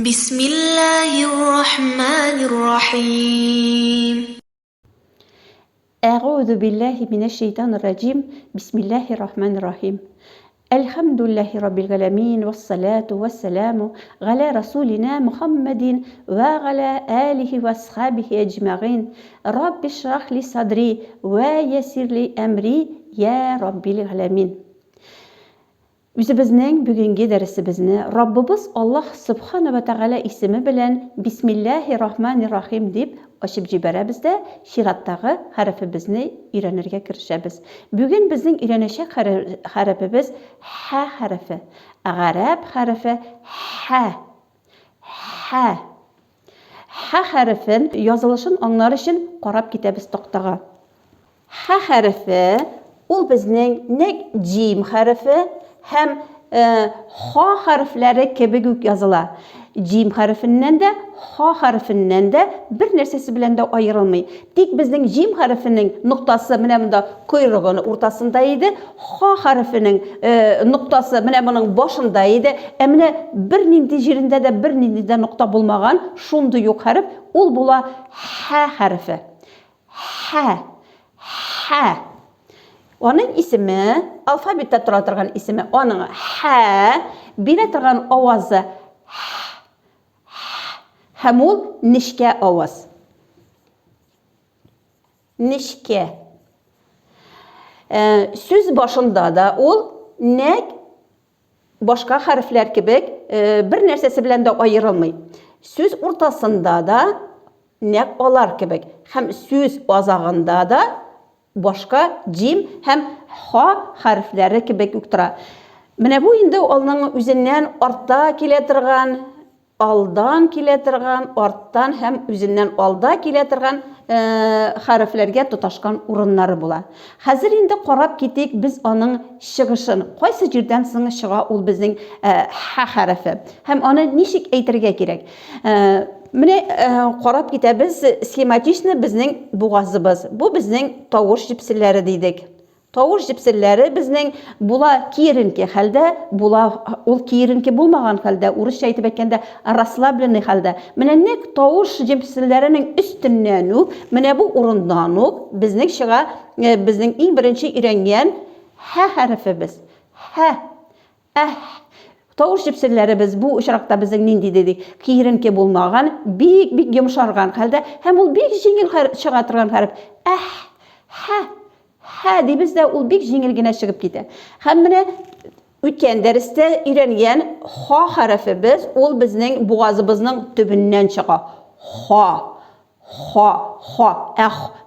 بسم الله الرحمن الرحيم أعوذ بالله من الشيطان الرجيم بسم الله الرحمن الرحيم الحمد لله رب العالمين والصلاة والسلام على رسولنا محمد وعلى آله وأصحابه أجمعين رب اشرح لي صدري ويسر لي أمري يا رب العالمين. Үзебезнең бүгенге дәресебезне Раббыбыз Аллаһ Субхана ва Тәгалә исеме белән Бисмиллаһир-рахманир-рахим дип ачып җибәрәбез дә чираттагы хәрефебезне өйрәнергә керешәбез. Бүген безнең өйрәнәчәк хәрефебез һә хәрефе. Гарәп хәрефе һә. Һә. Һә хәрефен язылышын аңлар өчен карап китәбез тактага. Һә хәрефе ул безнең нәк җим хәрефе һәм ха хәрефләре кебек үк языла. Җим хәрефеннән дә, ха хәрефеннән дә бер нәрсәсе белән дә аерылмый. Тик безнең җим хәрефенең ноктасы менә монда койрыгының уртасында иде, ха хәрефенең ноктасы менә моның башында иде. Менә бер нинди җирендә дә бер нинди дә нокта булмаган, шундый ук хәреф ул була һә хәрефе. Һә. Һә. Оның исеме, алфавитта тора торган исеме, оның һә бирә торган авазы һәм ул нечкә аваз. Нечкә. Сүз башында да ул нәк башка хәрефләр кебек бер нәрсәсе белән дә аерылмый. Сүз уртасында да нәк алар кебек һәм сүз азагында да башка җим һәм ха хәрефләре кебек үк тора. Менә бу инде алның үзеннән артта килә торган, алдан килә торган, арттан һәм үзеннән алда килә торган хәрефләргә тоташкан урыннары була. Хәзер инде карап китик без аның чыгышын. Кайсы җирдән соң чыга ул безнең һә хәрефе һәм аны ничек әйтергә кирәк? Менә карап китәбез схематично безнең бугазыбыз. Бу безнең тавыш җепселәре дидек. Тавыш җепселәре безнең була киеренке хәлдә, була ул киеренке булмаган хәлдә, урысча әйтеп әйткәндә расслабленный хәлдә. Менә нәк тавыш җепселәренең өстеннән үк, менә бу урыннан үк безнең чыга безнең иң беренче өйрәнгән һә хәрефебез. Һә. Тавыш җепселәре без бу очракта безнең нинди дидек? Киеренке булмаган, бик йомшарган хәлдә һәм ул бик җиңел чыга торган хәреф. Һә дибез дә ул бик җиңел генә чыгып китә. Һәм менә үткән дәрестә өйрәнгән ха хәрефебез ул безнең бугазыбызның төбеннән чыга. Ха.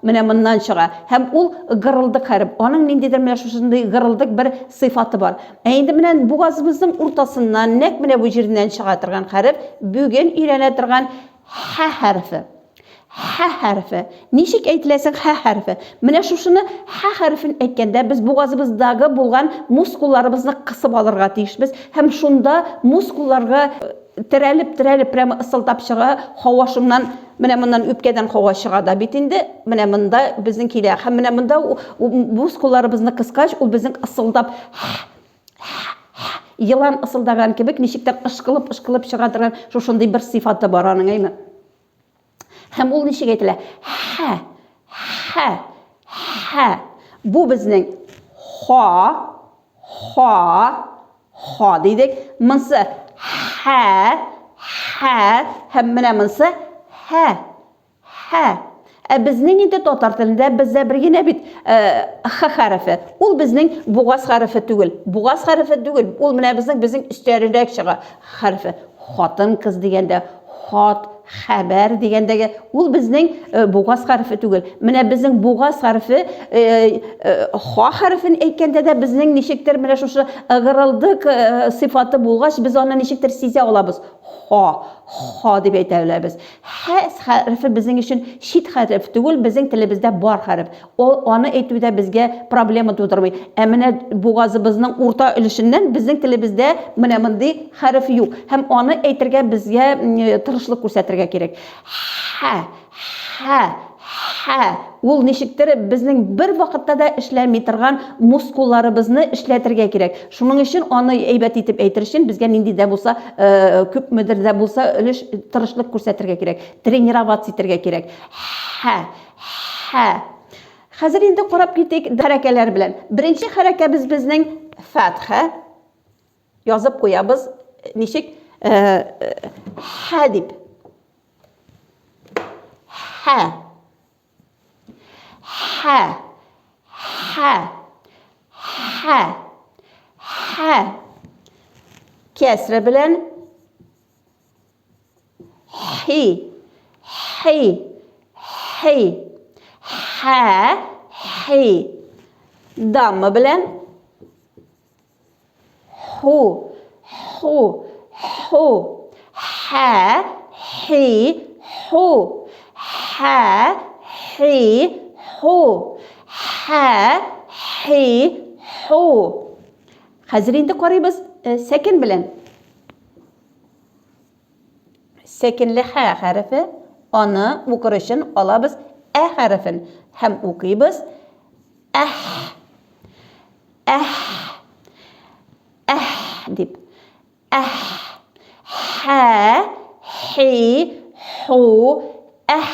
Менә моннан чыга. Һәм ул гырылдык хәреф. Аның ниндидер менә шушындый гырылдык бер сыйфаты бар. Инде менә бугазыбызның уртасыннан нәк менә бу җирдән чыга торган хәреф бүген өйрәнә торган һә хәрефе. Һә хәрефе. Ничек әйтеләсең һә хәрефе? Менә шушыны һә хәрефен әйткәндә без бугазыбыздагы булган мускулларыбызны кысып алырга тиешбез һәм шунда мускулларга терәлеп прямо ысылдап чыга, һавашымнан менә моннан үпкәдән һава чыга да бит инде. Менә монда безнең килә. Һәм менә монда мускулларыбызны кыскач, ул безнең ысылдап йылан ысылдаган кебек ничектер ышкылып чыга торган шушындый бер сыйфаты бар аның, әйме? Һәм ул ничек әйтелә? Һә. Бу безнең ха дидек. Монсы һә һәм менә монсы һә. Безнең инде татар телендә бездә бер генә бит х хәрефе. Ул безнең бугаз хәрефе түгел. Бугаз хәрефе түгел. Ул менә безнең өстәренрәк чыга хәрефе. Хатын кыз дигәндә хат, хәбәр дигәндәге ул безнең бугаз хәрефе түгел. Менә безнең бугаз хәрефе ха хәрефен әйткәндә дә безнең ничектер менә шушы гырылдык сыйфаты булгач без аны ничектер сизә алабыз. Ха дип әйтәләбез. Һә хәрефе безнең өчен шит хәреф түгел, безнең телебездә бар хәреф. Ул аны әйтүдә безгә проблема тудырмый. Менә бугазыбызның урта өлешеннән безнең телебездә менә мондый хәреф юк. Һәм аны әйтергә безгә тырышлык күрсәтергә кирәк. Ха. Ул ничектер безнең бер вакытта да эшләми торган мускулларыбызны эшләтергә кирәк. Шуның өчен аны әйбәт итеп әйтер өчен безгә нинди дә булса, күпмедер дә булса тырышлык күрсәтергә кирәк. Тренировать итәргә кирәк. Ха. Ха. Хәзер инде карап китик хәрәкәләр белән. Беренче хәрәкәбез безнең фатха. Язып куябыз. Ничек? Ха дип. Ха. Ха. Ха. Ха. Ха. Кәсре белән хи. Хи. Хи. Ха. Хи. Дамма белән ху. Ху. Ху. Ха. Хи. Ху. Ха. Хи. Ху. Ха. Хи. Ху. Хәзер инде карыйбыз сәкин белән. Сәкинле ха хәрефе, аны укыр өчен алабыз ә хәрефен һәм укыйбыз әх. Әх. Әх дип. Әх. Ха. Хи. Ху. Әх.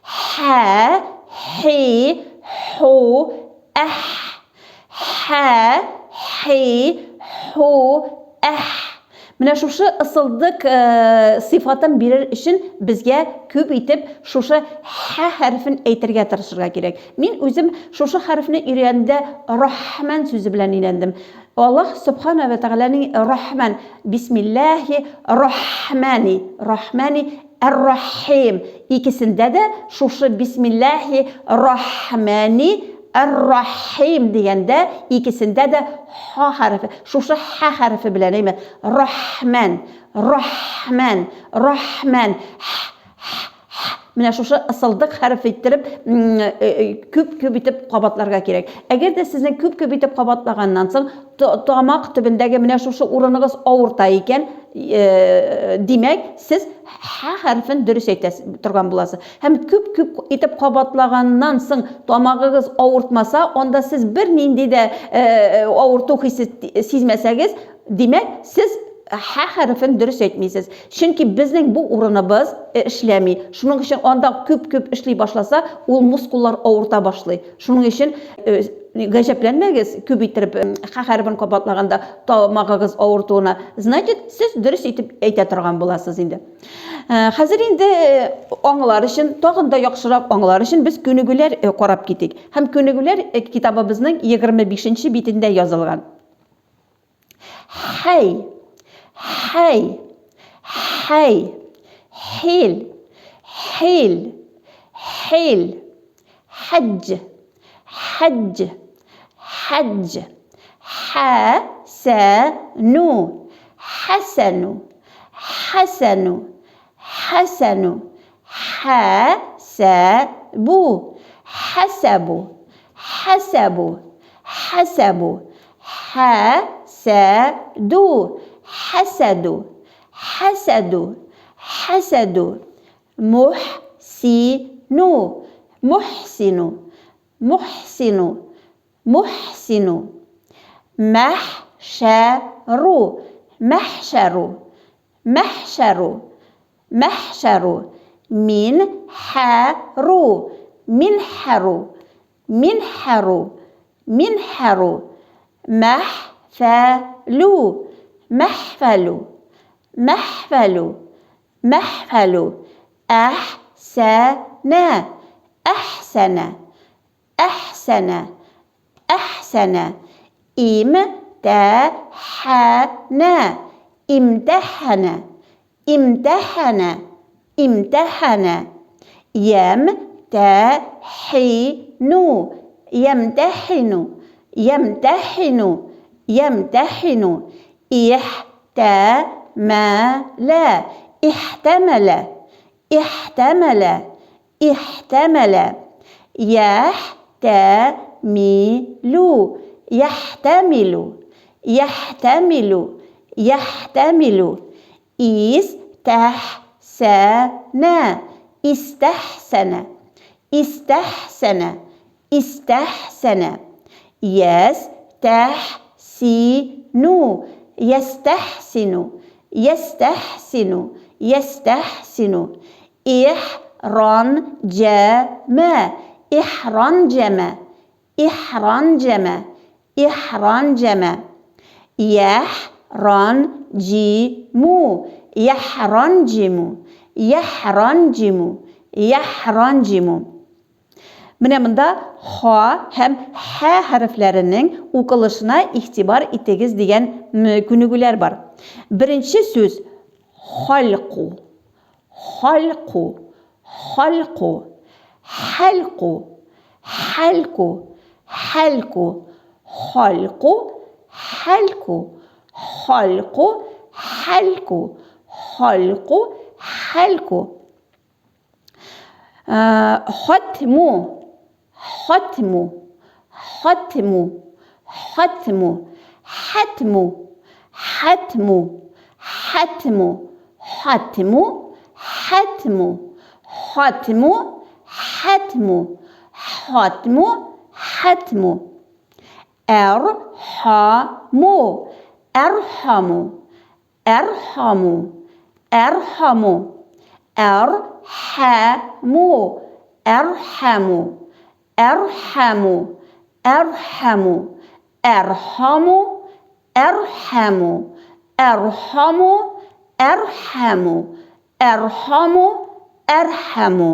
Ха. Хи. Ху. Әх. Ха. Хи. Ху. Әх. Менә шушы ысылдык сыйфатын бирер өчен безгә күп итеп шушы ха хәрефен әйтергә тырышырга кирәк. Мин үзем шушы хәрефне өйрәндә Рахман сүзе белән өйрәндем. Аллаһ Субхана ва Тәгаләнең Рахман, Бисмиллаһи Рахмани, Рахмани Ар-Рахим. Икесендә дә шушы Бисмиллаһи Рахмани Ар-Рахим дигәндә икесендә дә ха хәрефе, шушы ха хәрефе белән әйме. Рахман, Рахман, Рахман. Менә шушы ысылдык хәреф иттереп күп итеп кабатларга кирәк. Әгәр дә сезнең күп итеп кабатлаганнан соң тамак төбендәге менә шушы урыныгыз авырта икән, димәк, сез ха хәрефен дөрес әйтәсез торган буласыз. Һәм күп итеп кабатлаганнан соң тамагыгыз авыртмаса, анда сез бер нинди дә авырту хисе сизмәсәгез, димәк, сез ха хәрефен дөрес әйтмисез. Чөнки безнең бу урыныбыз эшләми. Шуның өчен анда күп эшли башласа, ул мускуллар авырта башлый. Шуның өчен гаҗәпләнмәгез, күп итеп ха хәрефен кабатлаганда тамагыгыз авыртуына. Значит, сез дөрес итеп әйтә торган буласыз инде. Хәзер инде аңлар өчен, тагын да яхшырак аңлар өчен без күнегүләр карап китик. Һәм күнегүләр китабыбызның 25-нче битендә язылган. Хәй. Хәй, хәй, хил, хил, хил, хаджь, хаджь, хаджь, хасану, хасану, хасану, хасану, хасабу, хасабу, хасабу, хасабу, хасаду. حسدوا حسدوا حسدوا محسنوا محسنوا محسنوا محسنوا محشروا محشروا محشروا محشروا منحروا منحروا منحروا منحروا محفلوا محفلوا محفلوا محفلوا أحسن أحسن أحسن أحسن امتحن امتحن امتحن امتحن يمتحن يمتحن يمتحن يمتحن احتمل احتمل احتمل احتمل يحتمل يحتمل يحتمل يحتمل استحسن استحسن İstehsene. İstehsene. Yestehsinu. Yestehsinu. Yestehsinu. Yestehsinu. İhranceme. İhranceme. İhranceme. İhranceme. Yahrancimu. Yahrancimu. Yahrancimu. Yahrancimu. Менә монда ха һәм һә хәрефләренең укылышына игътибар итегез дигән күнегүләр бар. Беренче сүз халқу. Халқу. Халқу. Халқу. Халқу. Халқу. Халқу. Халқу. Халқу. Халқу. Халқу. Халқу. Hatmu. Hatmu. Hatmu. Hatmu. Hatmu. Hatmu. Hatmu. Hatmu. Hatmu. Hatmu. Hatmu. Hatmu. Hatmu. Erhamu. Erhamu. Erhamu. Erhamu. Erhamu. Erhamu. Erhamu. Erhamu. Erhamu. Erhamu. Erhamu. Erhamu. Erhamu. Erhamu.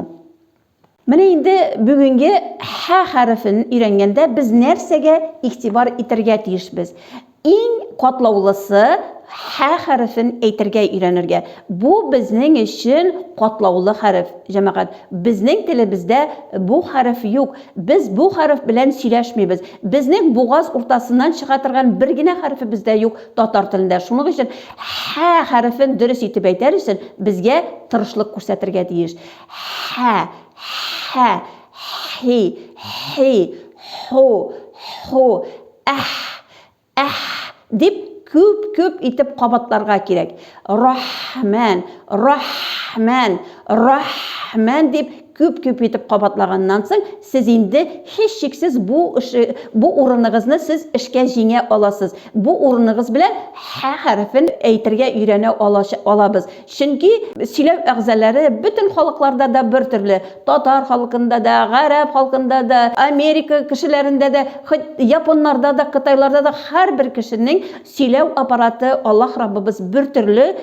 Менә инде бүгенге һә хәрефен өйрәнгәндә без нәрсәгә игътибар итәргә тиешбез? Иң катлаулысы һә хәрефен әйтергә өйрәнергә. Бу безнең өчен катлаулы хәреф, җәмәгать. Безнең телебездә бу хәреф юк. Без бу хәреф белән сөйләшмибез. Безнең бугаз уртасыннан чыга торган бер генә хәрефе бездә юк татар телендә. Шуның өчен һә хәрефен дөрес итеп әйтәр өчен безгә тырышлык күрсәтергә тиеш. Һә, һә, хи, хи, ху, ху, дип күп итеп кабатларга кирәк. Рахман, рахман, рахман дип күп итеп кабатлаганнан соң, сез инде һич шиксез бу урыныгызны сез эшкә җиңә аласыз. Бу урыныгыз белән һә хәрефен әйтергә өйрәнә алабыз. Чөнки сөйләү әгъзалары бөтен халыкларда да бер төрле. Татар халкында да, гарәп халкында да, Америка кешеләрендә дә, японнарда да, кытайларда да һәрбер кешенең сөйләү аппараты Аллаһ Раббыбыз бер төрле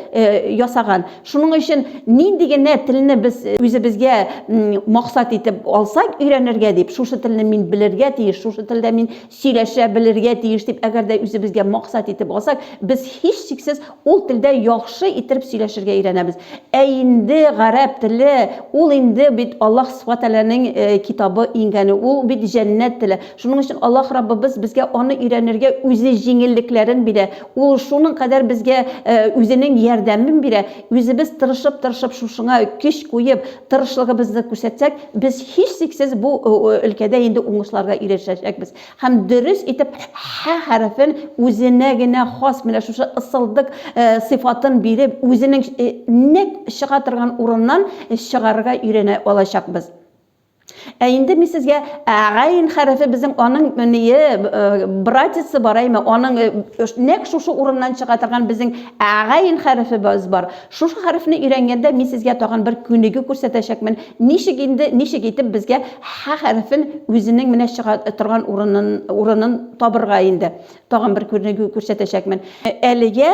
ясаган. Шуның өчен нинди генә телне без үзебезгә мақсат итеп алсак өйрәнергә дип, шушы телне мин белергә тиеш, шушы телдә мин сөйләшә белергә тиеш дип, әгәр дә үзебезгә мақсат итеп алсак, без һич шиксез ул телдә яхшы итеп сөйләшергә өйрәнәбез. Ә инде гарәп теле, ул инде бит Аллаһ Сүбхәнәһү китабы ингәне, ул бит җәннәт теле. Шуның өчен Аллаһ Раббыбыз безгә аны өйрәнергә үзе җиңеллекләрен бирә. Ул шуның кадәр безгә үзенең ярдәмен бирә. Үзебез тырышып шушыңа көч куеп, тырышлыгыбызны күрсәтсәк, без һич шиксез бу өлкәдә инде уңышларга ирешәчәкбез. Һәм дөрес итеп һә хәрефен үзенә генә хас менә шушы ысылдык сыйфатын биреп, үзенең нәк чыга торган урыннан чыгарырга өйрәнә алачакбыз. Ә инде мин сезгә гайн хәрефе безнең аның братисы бар әйме, аның нәк шушы урыннан чыга торган безнең гайн хәрефе бар. Шушы хәрефне өйрәнгәндә мин сезгә тагын бер күнеге күрсәтәчәкмен. Ничек итеп безгә һә хәрефен үзенең менә чыга торган урынын табырга инде. Тагын бер күнеге күрсәтәчәкмен. Әлегә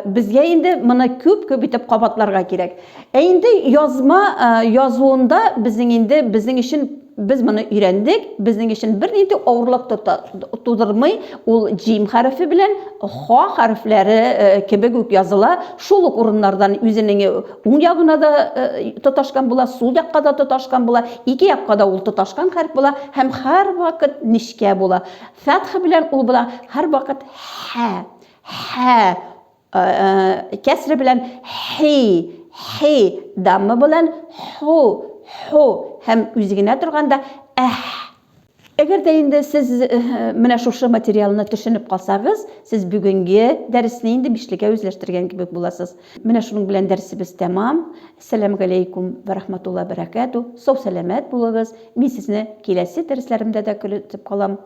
безгә инде моны күп итеп кабатларга кирәк. Ә инде язуында безнең өчен biz моны өйрәндек, безнең өчен бернинди авырлык тудырмый, ул җим хәрефе белән ха хәрефләре кебек үк языла. Шул ук урыннардан үзенең уң ягына да тоташкан була, сул якка да тоташкан була, ике якка да ул тоташкан хәреф була һәм һәр вакыт нишкә була. Фатха белән ул була һәр вакыт һә, кәсре белән хи, дамы белән ху, һәм үзегенә торганда Әгәр дә инде сез менә шушы материалны төшенеп калсагыз, сез бүгенге дәресне инде бишлегә үзләштергән кебек буласыз. Менә шуның белән дәресебез тәмам. Ассаламу алейкум ва рахматуллаһи ва баракату. Сау сәламәт булыгыз. Мин сезне киләсе дәресләремдә дә көтеп калам.